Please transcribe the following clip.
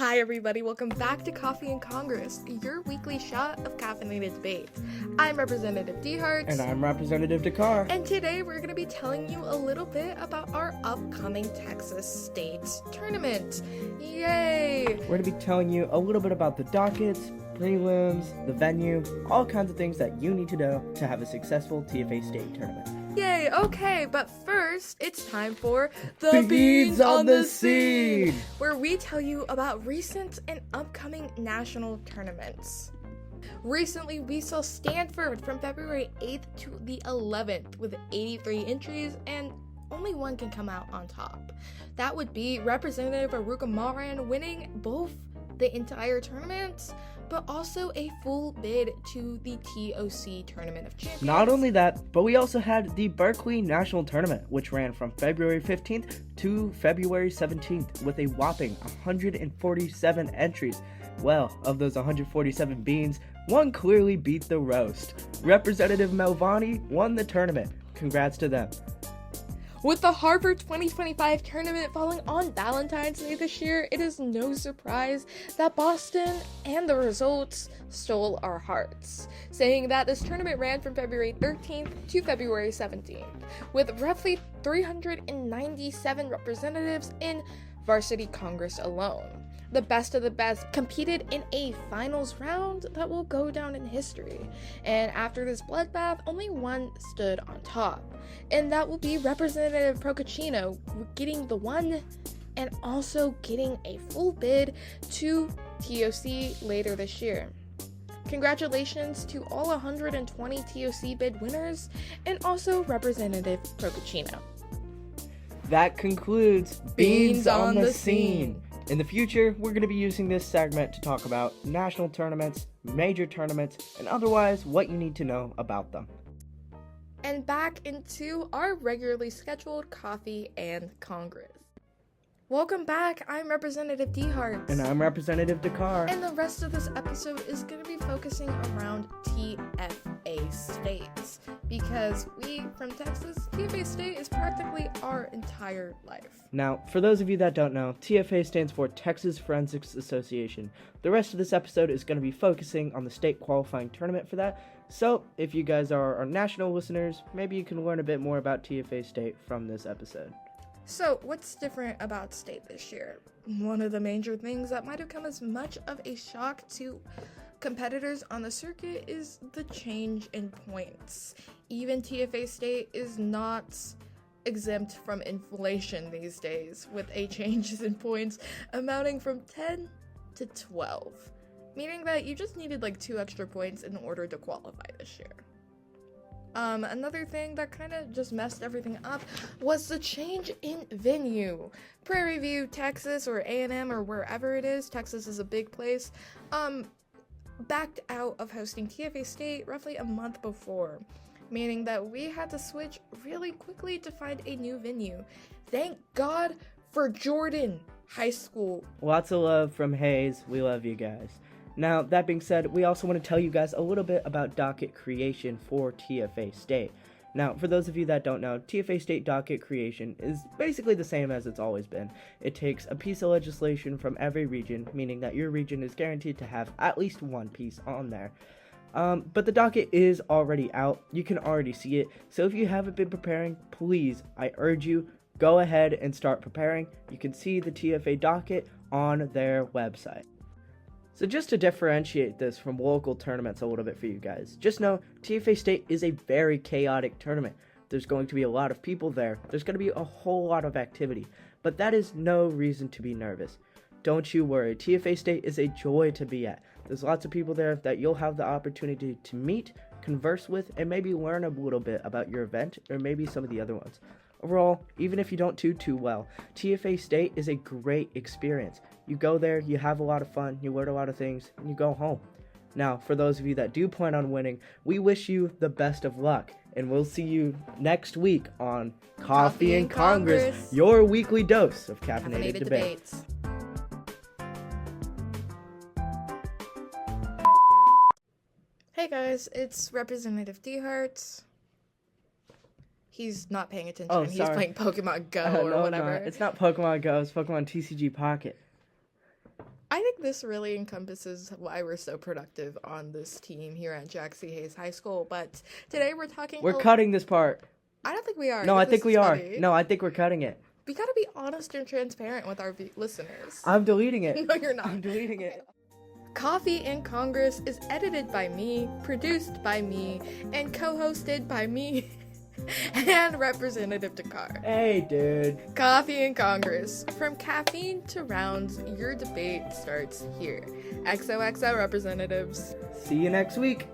Hi everybody, welcome back to Coffee in Congress, your weekly shot of caffeinated debates. I'm Representative DeHart. And I'm Representative Dakar. And today we're going to be telling you a little bit about our upcoming Texas State tournament. Yay! We're going to be telling you a little bit about the dockets, prelims, the venue, all kinds of things that you need to know to have a successful TFA State tournament. Yay, okay, but first, it's time for the Beans on the Scene, where we tell you about recent and upcoming national tournaments. Recently, we saw Stanford from February 8th to the 11th with 83 entries, and only one can come out on top. That would be Representative Aruka Maran winning both the entire tournament, but also a full bid to the TOC Tournament of Champions. Not only that, but we also had the Berkeley National Tournament, which ran from February 15th to February 17th with a whopping 147 entries. Well, of those 147 beans, one clearly beat the roast. Representative Melvani won the tournament. Congrats to them. With the Harvard 2025 tournament falling on Valentine's Day this year, it is no surprise that Boston and the results stole our hearts, saying that this tournament ran from February 13th to February 17th, with roughly 397 representatives in varsity Congress alone. The best of the best competed in a finals round that will go down in history. And after this bloodbath, only one stood on top. And that will be Representative Procaccino getting the one and also getting a full bid to TOC later this year. Congratulations to all 120 TOC bid winners and also Representative Procaccino. That concludes Beans on the Scene. In the future, we're going to be using this segment to talk about national tournaments, major tournaments, and otherwise what you need to know about them. And back into our regularly scheduled Coffee and Congress. Welcome back, I'm Representative DeHart. And I'm Representative Dakar. And the rest of this episode is going to be focusing around TFA States. Because we, from Texas, TFA State is practically our entire life. Now, for those of you that don't know, TFA stands for Texas Forensics Association. The rest of this episode is going to be focusing on the state qualifying tournament for that. So, if you guys are our national listeners, maybe you can learn a bit more about TFA State from this episode. So, what's different about state this year? One of the major things that might have come as much of a shock to competitors on the circuit is the change in points. Even TFA State is not exempt from inflation these days, with a changes in points amounting from 10 to 12, meaning that you just needed like 2 extra points in order to qualify this year. Another thing that kind of just messed everything up was the change in venue. Prairie View, Texas, or A&M, or wherever it is, Texas is a big place, backed out of hosting TFA State roughly a month before, meaning that we had to switch really quickly to find a new venue. Thank God for Jordan High School. Lots of love from Hayes. We love you guys. Now, that being said, we also want to tell you guys a little bit about docket creation for TFA State. Now, for those of you that don't know, TFA State docket creation is basically the same as it's always been. It takes a piece of legislation from every region, meaning that your region is guaranteed to have at least one piece on there. But the docket is already out. You can already see it. So if you haven't been preparing, please, I urge you, go ahead and start preparing. You can see the TFA docket on their website. So just to differentiate this from local tournaments a little bit for you guys, just know TFA State is a very chaotic tournament. There's going to be a lot of people there. There's going to be a whole lot of activity, but that is no reason to be nervous. Don't you worry. TFA State is a joy to be at. There's lots of people there that you'll have the opportunity to meet, converse with, and maybe learn a little bit about your event or maybe some of the other ones. Overall, even if you don't do too well, TFA State is a great experience. You go there, you have a lot of fun, you learn a lot of things, and you go home. Now, for those of you that do plan on winning, we wish you the best of luck, and we'll see you next week on Coffee in Congress, your weekly dose of caffeinated debates. Hey guys, it's Representative DeHart. He's not paying attention. Oh, He's sorry. playing Pokemon Go or No, whatever. it's not Pokemon Go, it's Pokemon TCG Pocket. I this really encompasses why we're so productive on this team here at Jack C. Hayes High School. But today we're talking. We're cutting this part. I don't think we are. No, I think we are. Funny. No, I think we're cutting it. We gotta be honest and transparent with our listeners. I'm deleting it. No, you're not. I'm deleting it. Coffee in Congress is edited by me, produced by me, and co-hosted by me and Representative Dakar. Hey, dude. Coffee in Congress. From caffeine to rounds, your debate starts here. XOXO representatives. See you next week.